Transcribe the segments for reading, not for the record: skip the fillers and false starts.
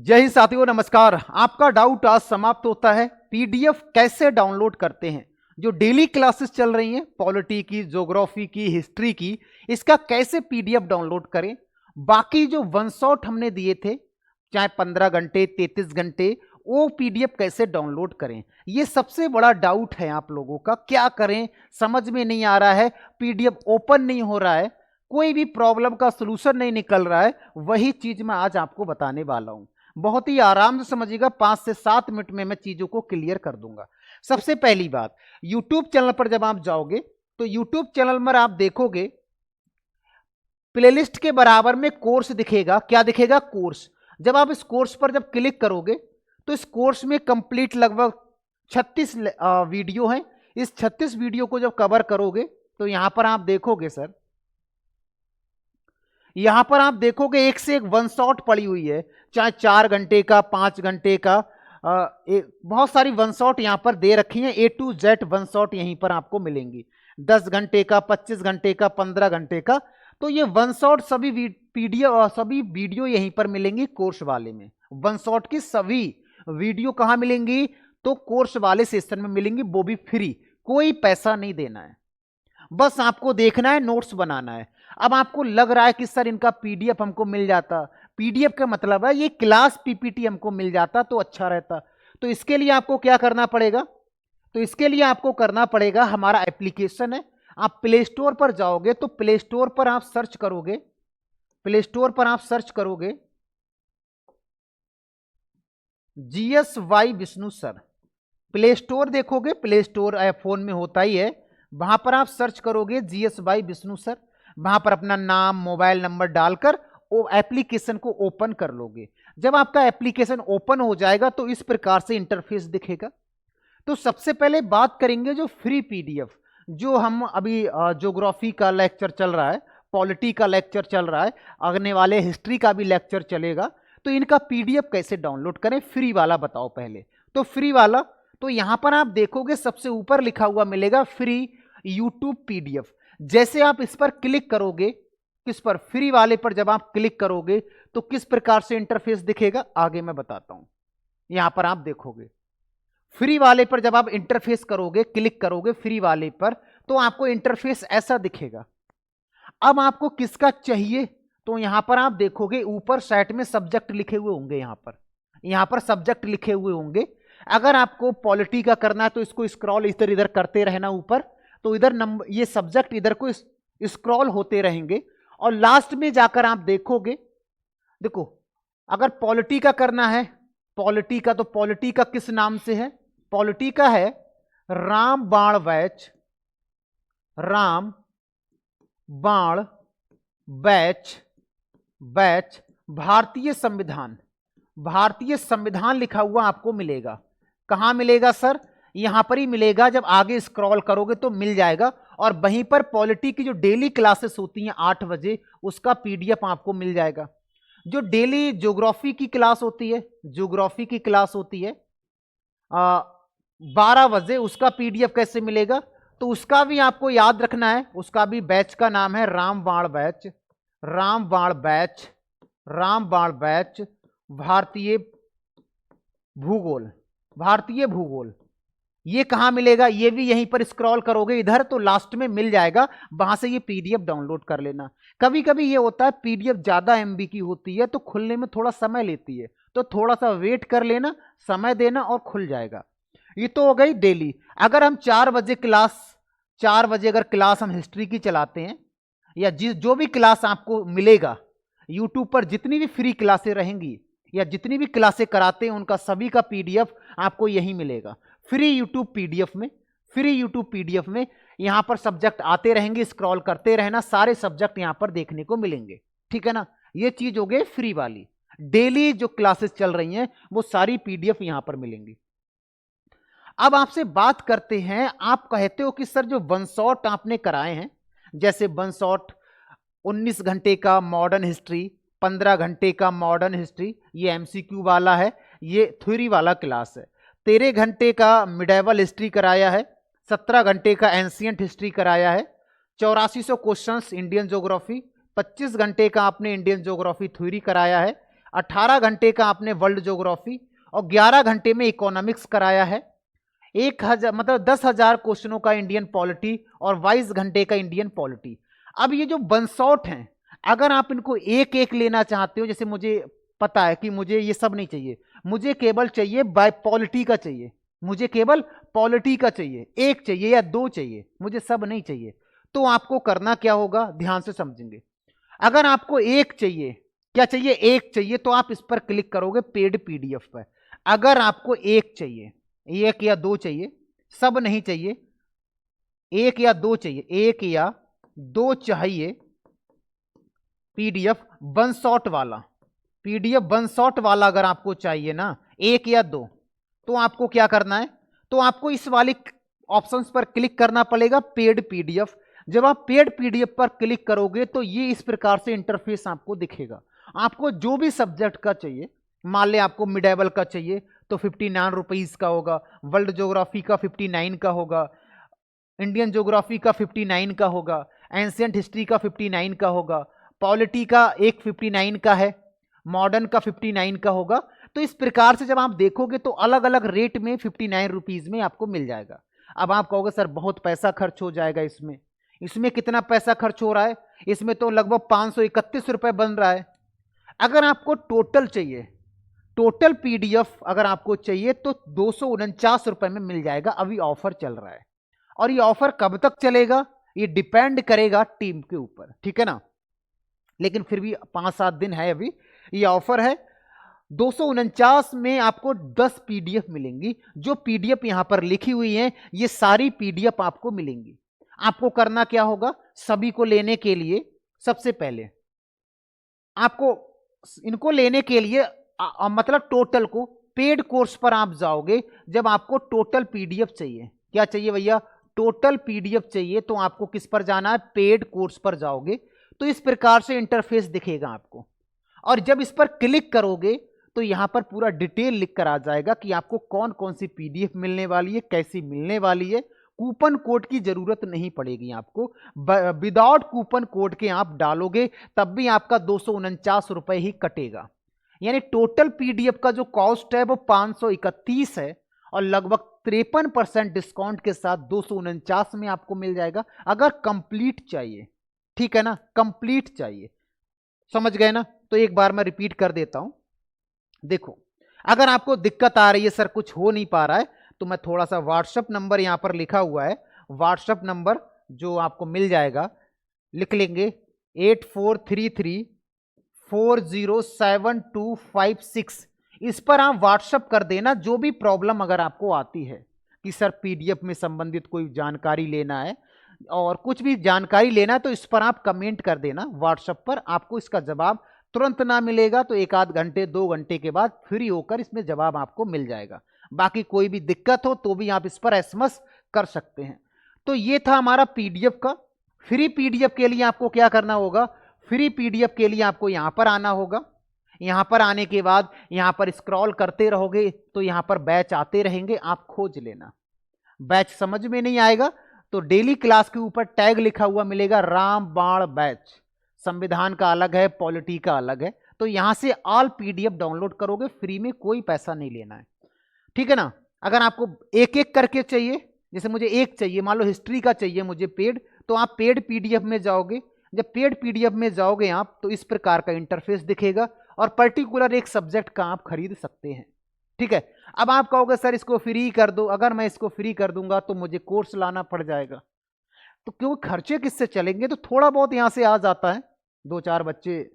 जय हिंद साथियों, नमस्कार। आपका डाउट आज समाप्त होता है। पीडीएफ कैसे डाउनलोड करते हैं। जो डेली क्लासेस चल रही हैं पॉलिटी की, ज्योग्राफी की, हिस्ट्री की, इसका कैसे पीडीएफ डाउनलोड करें। बाकी जो वन शॉट हमने दिए थे, चाहे 15 घंटे 33 घंटे, वो पीडीएफ कैसे डाउनलोड करें, ये सबसे बड़ा डाउट है आप लोगों का। क्या करें, समझ में नहीं आ रहा है, पीडीएफ ओपन नहीं हो रहा है, कोई भी प्रॉब्लम का सलूशन नहीं निकल रहा है। वही चीज मैं आज आपको बताने वाला हूं। बहुत ही आराम से समझिएगा, 5 से 7 मिनट में मैं चीजों को क्लियर कर दूंगा। सबसे पहली बात, यूट्यूब चैनल पर जब आप जाओगे तो यूट्यूब चैनल पर आप देखोगे प्लेलिस्ट के बराबर में कोर्स दिखेगा। क्या दिखेगा? कोर्स। जब आप इस कोर्स पर जब क्लिक करोगे तो इस कोर्स में कंप्लीट लगभग 36 वीडियो हैं। इस 36 वीडियो को जब कवर करोगे तो यहां पर आप देखोगे सर, यहां पर आप देखोगे एक से एक वन शॉट पड़ी हुई है, चाहे 4 घंटे का, 5 घंटे का, बहुत सारी वन शॉट यहां पर दे रखी हैं। A to Z one shot यहीं पर आपको मिलेंगी, 10 घंटे का, 25 घंटे का, 15 घंटे का। तो ये वन शॉट सभी पीडीएफ सभी वीडियो यहीं पर मिलेंगी कोर्स वाले में। वन शॉट की सभी वीडियो कहां मिलेंगी? तो कोर्स वाले सेशन में मिलेंगी, वो भी फ्री, कोई पैसा नहीं देना है, बस आपको देखना है, नोट्स बनाना है। अब आपको लग रहा है कि सर इनका पीडीएफ हमको मिल जाता, पीडीएफ का मतलब है ये क्लास पीपीटी हमको मिल जाता तो अच्छा रहता। तो इसके लिए आपको क्या करना पड़ेगा? तो इसके लिए आपको करना पड़ेगा, हमारा एप्लीकेशन है, आप प्ले स्टोर पर जाओगे तो प्ले स्टोर पर आप सर्च करोगे, प्ले स्टोर पर आप सर्च करोगे GSY Vishnu sir. Play store देखोगे, प्ले स्टोर फोन में होता ही है, वहां पर आप सर्च करोगे GSY विष्णु सर। वहां पर अपना नाम, मोबाइल नंबर डालकर वो एप्लीकेशन को ओपन कर लोगे। जब आपका एप्लीकेशन ओपन हो जाएगा तो इस प्रकार से इंटरफेस दिखेगा। तो सबसे पहले बात करेंगे जो फ्री पीडीएफ, जो हम अभी ज्योग्राफी का लेक्चर चल रहा है, पॉलिटी का लेक्चर चल रहा है, आने वाले हिस्ट्री का भी लेक्चर चलेगा। तो इनका पीडीएफ कैसे डाउनलोड करें, फ्री वाला बताओ पहले। तो फ्री वाला, तो यहां पर आप देखोगे सबसे ऊपर लिखा हुआ मिलेगा फ्री यूट्यूब पीडीएफ। जैसे आप इस पर क्लिक करोगे, किस पर? फ्री वाले पर जब आप क्लिक करोगे तो किस प्रकार से इंटरफेस दिखेगा आगे मैं बताता हूं। यहां पर आप देखोगे फ्री वाले पर जब आप इंटरफेस करोगे, क्लिक करोगे फ्री वाले पर, तो आपको इंटरफेस ऐसा दिखेगा। अब आपको किसका चाहिए? तो यहां पर आप देखोगे ऊपर साइड में सब्जेक्ट लिखे हुए होंगे, यहां पर सब्जेक्ट लिखे हुए होंगे। अगर आपको पॉलिटी का करना है तो इसको स्क्रॉल इधर इधर करते रहना ऊपर, तो इधर नंबर, ये सब्जेक्ट इधर को स्क्रॉल होते रहेंगे और लास्ट में जाकर आप देखोगे, देखो अगर पॉलिटी का करना है, पॉलिटी का, तो पॉलिटी का किस नाम से है? पॉलिटी का है राम बाण बैच, राम बाण बैच, बैच भारतीय संविधान, भारतीय संविधान लिखा हुआ आपको मिलेगा। कहां मिलेगा सर? यहां पर ही मिलेगा। जब आगे स्क्रॉल करोगे तो मिल जाएगा। और वहीं पर पॉलिटी की जो डेली क्लासेस होती हैं 8 बजे, उसका पीडीएफ आपको मिल जाएगा। जो डेली ज्योग्राफी की क्लास होती है, ज्योग्राफी की क्लास होती है 12 बजे, उसका पीडीएफ कैसे मिलेगा? तो उसका भी आपको याद रखना है, उसका भी बैच का नाम है रामबाण बैच, रामबाण बैच, रामबाण बैच भारतीय भूगोल, भारतीय भूगोल। ये कहां मिलेगा? ये भी यहीं पर स्क्रॉल करोगे इधर तो लास्ट में मिल जाएगा, वहां से ये पीडीएफ डाउनलोड कर लेना। कभी कभी ये होता है पीडीएफ ज्यादा एमबी की होती है तो खुलने में थोड़ा समय लेती है, तो थोड़ा सा वेट कर लेना, समय देना और खुल जाएगा। ये तो हो गई डेली। अगर हम 4 बजे क्लास, 4 बजे अगर क्लास हम हिस्ट्री की चलाते हैं, या जो भी क्लास आपको मिलेगा यूट्यूब पर, जितनी भी फ्री क्लासें रहेंगी या जितनी भी क्लासें कराते हैं उनका सभी का पीडीएफ आपको यही मिलेगा फ्री यूट्यूब पीडीएफ में। फ्री यूट्यूब पीडीएफ में यहां पर सब्जेक्ट आते रहेंगे, स्क्रॉल करते रहना, सारे सब्जेक्ट यहां पर देखने को मिलेंगे। ठीक है ना? ये चीज हो गई फ्री वाली। डेली जो क्लासेस चल रही हैं वो सारी पीडीएफ यहां पर मिलेंगी। अब आपसे बात करते हैं, आप कहते हो कि सर जो वन शॉट आपने कराए हैं, जैसे वन शॉट 19 घंटे का मॉडर्न हिस्ट्री, 15 घंटे का मॉडर्न हिस्ट्री, ये एमसीक्यू वाला है, ये थ्योरी वाला क्लास है। 13 घंटे का मिडेवल हिस्ट्री कराया है, 17 घंटे का एंशियंट हिस्ट्री कराया है, 8400 क्वेश्चंस इंडियन ज्योग्राफी, 25 घंटे का आपने इंडियन ज्योग्राफी थ्योरी कराया है, 18 घंटे का आपने वर्ल्ड ज्योग्राफी और 11 घंटे में इकोनॉमिक्स कराया है। 1000 मतलब 10,000 क्वेश्चनों का इंडियन पॉलिटी और 22 घंटे का इंडियन पॉलिटी। अब ये जो बंसौट हैं, अगर आप इनको एक एक लेना चाहते हो, जैसे मुझे पता है कि मुझे ये सब नहीं चाहिए, मुझे केवल चाहिए बाय पॉलिटी का चाहिए, मुझे केवल पॉलिटी का चाहिए, एक चाहिए या दो चाहिए, मुझे सब नहीं चाहिए, तो आपको करना क्या होगा, ध्यान से समझेंगे। अगर आपको एक चाहिए, क्या चाहिए, एक चाहिए, तो आप इस पर क्लिक करोगे पेड पीडीएफ पर। अगर आपको एक चाहिए, एक या दो चाहिए, सब नहीं चाहिए, एक या दो चाहिए, एक या दो चाहिए पीडीएफ वन शॉट वाला, पीडीएफ वन शॉट वाला अगर आपको चाहिए ना, एक या दो, तो आपको क्या करना है, तो आपको इस वाले ऑप्शंस पर क्लिक करना पड़ेगा, पेड पीडीएफ। जब आप पेड पीडीएफ पर क्लिक करोगे तो ये इस प्रकार से इंटरफेस आपको दिखेगा। आपको जो भी सब्जेक्ट का चाहिए, मान ले आपको मिडेवल का चाहिए तो 59 रुपीज का होगा, वर्ल्ड ज्योग्राफी का 59 का होगा, इंडियन ज्योग्राफी का 59 का होगा, एंशिएंट हिस्ट्री का 59 का होगा, पॉलिटी का एक 59 का है, मॉडर्न का 59 का होगा। तो इस प्रकार से जब आप देखोगे तो अलग अलग रेट में 59 रुपीज में आपको मिल जाएगा। अब आप कहोगे सर बहुत पैसा खर्च हो जाएगा इसमें, इसमें कितना पैसा खर्च हो रहा है, इसमें तो लगभग 531 रुपए बन रहा है। अगर आपको टोटल चाहिए, टोटल पीडीएफ अगर आपको चाहिए तो 249 रुपए में मिल जाएगा, अभी ऑफर चल रहा है। और ये ऑफर कब तक चलेगा, ये डिपेंड करेगा टीम के ऊपर, ठीक है ना, लेकिन फिर भी 5-7 दिन है अभी ये ऑफर है। 249 में आपको 10 पीडीएफ मिलेंगी। जो पीडीएफ यहां पर लिखी हुई है ये सारी पीडीएफ आपको मिलेंगी। आपको करना क्या होगा, सभी को लेने के लिए सबसे पहले आपको इनको लेने के लिए मतलब टोटल को पेड कोर्स पर आप जाओगे। जब आपको टोटल पीडीएफ चाहिए, क्या चाहिए भैया, टोटल पीडीएफ चाहिए, तो आपको किस पर जाना है, पेड कोर्स पर जाओगे। तो इस प्रकार से इंटरफेस दिखेगा आपको, और जब इस पर क्लिक करोगे तो यहां पर पूरा डिटेल लिख कर आ जाएगा कि आपको कौन कौन सी पीडीएफ मिलने वाली है, कैसी मिलने वाली है। कूपन कोड की जरूरत नहीं पड़ेगी आपको, विदाउट कूपन कोड के आप डालोगे तब भी आपका 249 रुपए ही कटेगा। यानी टोटल पीडीएफ का जो कॉस्ट है वो 531 है, और लगभग 53% डिस्काउंट के साथ 249 में आपको मिल जाएगा, अगर कंप्लीट चाहिए, ठीक है ना, कंप्लीट चाहिए, समझ गए ना। तो एक बार मैं रिपीट कर देता हूं, देखो अगर आपको दिक्कत आ रही है सर कुछ हो नहीं पा रहा है, तो मैं थोड़ा सा व्हाट्सएप नंबर यहां पर लिखा हुआ है, व्हाट्सएप नंबर जो आपको मिल जाएगा, लिख लेंगे 8433407256। इस पर आप व्हाट्सएप कर देना जो भी प्रॉब्लम अगर आपको आती है कि सर पीडीएफ में संबंधित कोई जानकारी लेना है और कुछ भी जानकारी लेना है, तो इस पर आप कमेंट कर देना व्हाट्सएप पर। आपको इसका जवाब तुरंत ना मिलेगा तो 1 आध घंटे 2 घंटे के बाद फ्री होकर इसमें जवाब आपको मिल जाएगा। बाकी कोई भी दिक्कत हो तो भी आप इस पर एसएमएस कर सकते हैं। तो ये था हमारा पीडीएफ का। फ्री पीडीएफ के लिए आपको क्या करना होगा, फ्री पीडीएफ के लिए आपको यहां पर आना होगा। यहां पर आने के बाद यहां पर स्क्रॉल करते रहोगे तो यहां पर बैच आते रहेंगे, आप खोज लेना। बैच समझ में नहीं आएगा तो डेली क्लास के ऊपर टैग लिखा हुआ मिलेगा रामबाण बैच, संविधान का अलग है, पॉलिटी का अलग है। तो यहां से ऑल पीडीएफ डाउनलोड करोगे, फ्री में, कोई पैसा नहीं लेना है, ठीक है ना। अगर आपको एक एक करके चाहिए, जैसे मुझे एक चाहिए, मान लो हिस्ट्री का चाहिए मुझे पेड, तो आप पेड पीडीएफ में जाओगे। जब पेड पीडीएफ में जाओगे आप तो इस प्रकार का इंटरफेस दिखेगा और पर्टिकुलर एक सब्जेक्ट का आप खरीद सकते हैं, ठीक है। अब आप कहोगे सर इसको फ्री कर दो, अगर मैं इसको फ्री कर दूंगा तो मुझे कोर्स लाना पड़ जाएगा, तो क्योंकि खर्चे किससे चलेंगे, तो थोड़ा बहुत यहां से आ जाता है, 2-4 बच्चे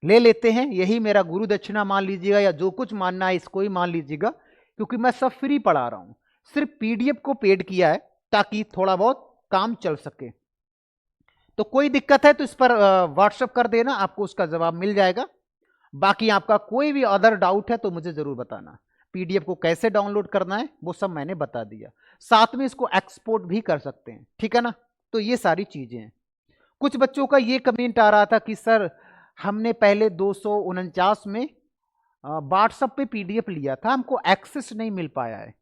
ले लेते हैं, यही मेरा गुरु दक्षिणा मान लीजिएगा, या जो कुछ मानना है इसको ही मान लीजिएगा, क्योंकि मैं सब फ्री पढ़ा रहा हूं। सिर्फ पीडीएफ को पेड किया है ताकि थोड़ा बहुत काम चल सके। तो कोई दिक्कत है तो इस पर व्हाट्सएप कर देना, आपको उसका जवाब मिल जाएगा। बाकी आपका कोई भी अदर डाउट है तो मुझे जरूर बताना। पीडीएफ को कैसे डाउनलोड करना है वो सब मैंने बता दिया, साथ में इसको एक्सपोर्ट भी कर सकते हैं, ठीक है ना। तो ये सारी चीजें हैं। कुछ बच्चों का ये कमेंट आ रहा था कि सर हमने पहले 249 में व्हाट्सएप पे पीडीएफ लिया था, हमको एक्सेस नहीं मिल पाया है।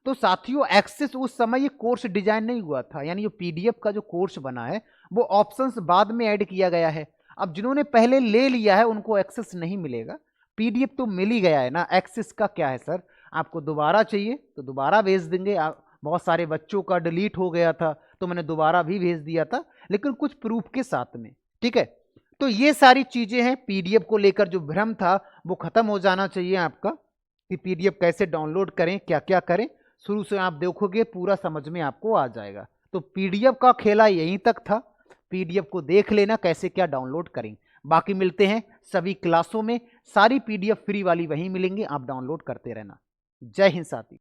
तो साथियों एक्सेस उस समय ये कोर्स डिजाइन नहीं हुआ था, यानी ये पीडीएफ का जो कोर्स बना है वो ऑप्शंस बाद में ऐड किया गया है। अब जिन्होंने पहले ले लिया है उनको एक्सेस नहीं मिलेगा, पीडीएफ तो मिल ही गया है ना, एक्सेस का क्या है सर, आपको दोबारा चाहिए तो दोबारा भेज देंगे। बहुत सारे बच्चों का डिलीट हो गया था तो मैंने दोबारा भी भेज दिया था, लेकिन कुछ प्रूफ के साथ में, ठीक है। तो ये सारी चीजें हैं, पीडीएफ को लेकर जो भ्रम था वो खत्म हो जाना चाहिए आपका, कि पीडीएफ कैसे डाउनलोड करें, क्या क्या करें। शुरू से आप देखोगे पूरा समझ में आपको आ जाएगा। तो पीडीएफ का खेला यहीं तक था, पीडीएफ को देख लेना कैसे क्या डाउनलोड करें। बाकी मिलते हैं सभी क्लासों में, सारी पीडीएफ फ्री वाली वहीं मिलेंगी, आप डाउनलोड करते रहना। जय हिंद साथी।